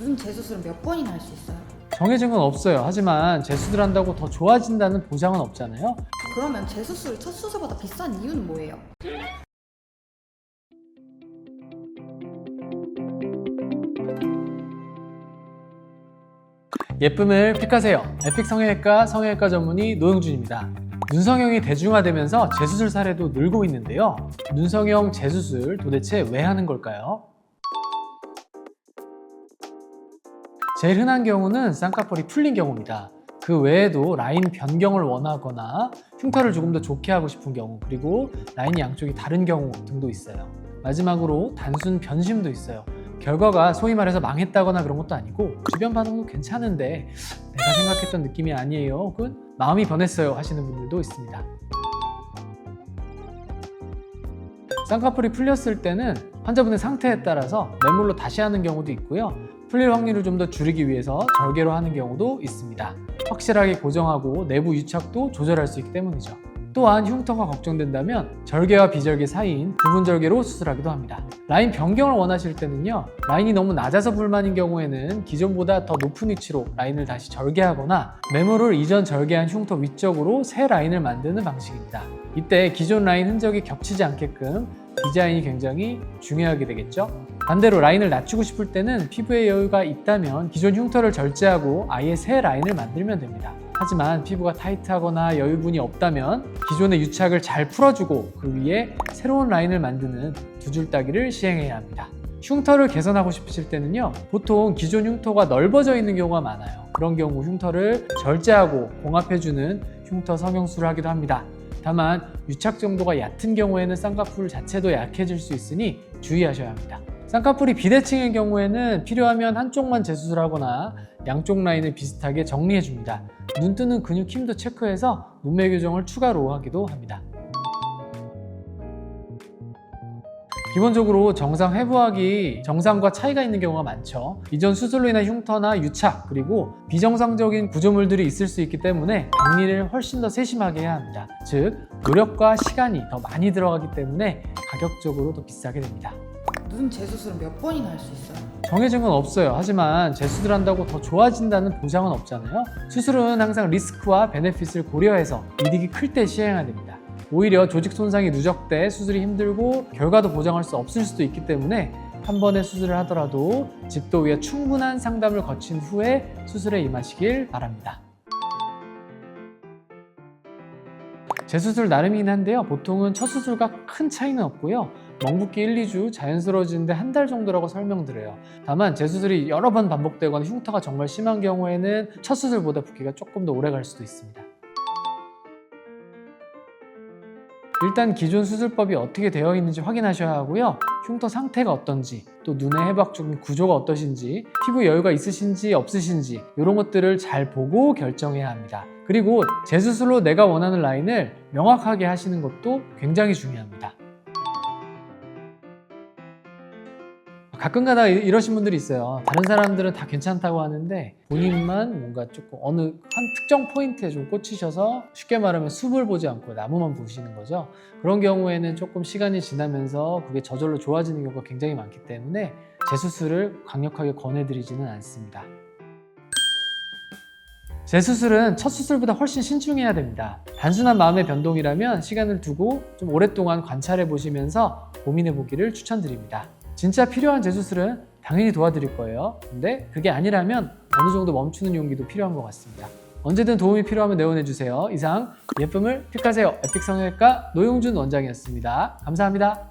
눈 재수술은 몇 번이나 할 수 있어요? 정해진 건 없어요. 하지만 재수술 한다고 더 좋아진다는 보장은 없잖아요. 그러면 재수술이 첫 수술보다 비싼 이유는 뭐예요? 예쁨을 픽하세요. 에픽 성형외과 성형외과 전문의 노영준입니다. 눈성형이 대중화되면서 재수술 사례도 늘고 있는데요. 눈성형 재수술 도대체 왜 하는 걸까요? 제일 흔한 경우는 쌍꺼풀이 풀린 경우입니다. 그 외에도 라인 변경을 원하거나 흉터를 조금 더 좋게 하고 싶은 경우, 그리고 라인이 양쪽이 다른 경우 등도 있어요. 마지막으로 단순 변심도 있어요. 결과가 소위 말해서 망했다거나 그런 것도 아니고 주변 반응도 괜찮은데 내가 생각했던 느낌이 아니에요, 혹은 마음이 변했어요 하시는 분들도 있습니다. 쌍꺼풀이 풀렸을 때는 환자분의 상태에 따라서 매몰로 다시 하는 경우도 있고요. 풀릴 확률을 좀 더 줄이기 위해서 절개로 하는 경우도 있습니다. 확실하게 고정하고 내부 유착도 조절할 수 있기 때문이죠. 또한 흉터가 걱정된다면 절개와 비절개 사이인 부분절개로 수술하기도 합니다. 라인 변경을 원하실 때는요, 라인이 너무 낮아서 불만인 경우에는 기존보다 더 높은 위치로 라인을 다시 절개하거나 매몰을 이전 절개한 흉터 위쪽으로 새 라인을 만드는 방식입니다. 이때 기존 라인 흔적이 겹치지 않게끔 디자인이 굉장히 중요하게 되겠죠. 반대로 라인을 낮추고 싶을 때는 피부에 여유가 있다면 기존 흉터를 절제하고 아예 새 라인을 만들면 됩니다. 하지만 피부가 타이트하거나 여유분이 없다면 기존의 유착을 잘 풀어주고 그 위에 새로운 라인을 만드는 두 줄 따기를 시행해야 합니다. 흉터를 개선하고 싶으실 때는요, 보통 기존 흉터가 넓어져 있는 경우가 많아요. 그런 경우 흉터를 절제하고 봉합해주는 흉터 성형술을 하기도 합니다. 다만 유착 정도가 얕은 경우에는 쌍꺼풀 자체도 약해질 수 있으니 주의하셔야 합니다. 쌍꺼풀이 비대칭인 경우에는 필요하면 한쪽만 재수술하거나 양쪽 라인을 비슷하게 정리해줍니다. 눈 뜨는 근육 힘도 체크해서 눈매 교정을 추가로 하기도 합니다. 기본적으로 정상 회부하기 정상과 차이가 있는 경우가 많죠. 이전 수술로 인한 흉터나 유착, 그리고 비정상적인 구조물들이 있을 수 있기 때문에 박리를 훨씬 더 세심하게 해야 합니다. 즉, 노력과 시간이 더 많이 들어가기 때문에 가격적으로 더 비싸게 됩니다. 눈 재수술은 몇 번이나 할 수 있어요? 정해진 건 없어요. 하지만 재수술 한다고 더 좋아진다는 보장은 없잖아요. 수술은 항상 리스크와 베네핏을 고려해서 이득이 클 때 시행해야 됩니다. 오히려 조직 손상이 누적돼 수술이 힘들고 결과도 보장할 수 없을 수도 있기 때문에 한 번의 수술을 하더라도 집도 위에 충분한 상담을 거친 후에 수술에 임하시길 바랍니다. 재수술 나름이긴 한데요, 보통은 첫 수술과 큰 차이는 없고요, 멍붓기 1, 2주 자연스러워지는데 한 달 정도라고 설명드려요. 다만 재수술이 여러 번 반복되거나 흉터가 정말 심한 경우에는 첫 수술보다 붓기가 조금 더 오래 갈 수도 있습니다. 일단 기존 수술법이 어떻게 되어 있는지 확인하셔야 하고요, 흉터 상태가 어떤지, 또 눈의 해부학적인 구조가 어떠신지, 피부 여유가 있으신지 없으신지 이런 것들을 잘 보고 결정해야 합니다. 그리고 재수술로 내가 원하는 라인을 명확하게 하시는 것도 굉장히 중요합니다. 가끔가다 이러신 분들이 있어요. 다른 사람들은 다 괜찮다고 하는데 본인만 뭔가 조금 어느 한 특정 포인트에 좀 꽂히셔서 쉽게 말하면 숲을 보지 않고 나무만 보시는 거죠. 그런 경우에는 조금 시간이 지나면서 그게 저절로 좋아지는 경우가 굉장히 많기 때문에 재수술을 강력하게 권해드리지는 않습니다. 재수술은 첫 수술보다 훨씬 신중해야 됩니다. 단순한 마음의 변동이라면 시간을 두고 좀 오랫동안 관찰해 보시면서 고민해 보기를 추천드립니다. 진짜 필요한 재수술은 당연히 도와드릴 거예요. 근데 그게 아니라면 어느 정도 멈추는 용기도 필요한 것 같습니다. 언제든 도움이 필요하면 내원해주세요. 이상 예쁨을 픽하세요. 에픽 성형외과 노영준 원장이었습니다. 감사합니다.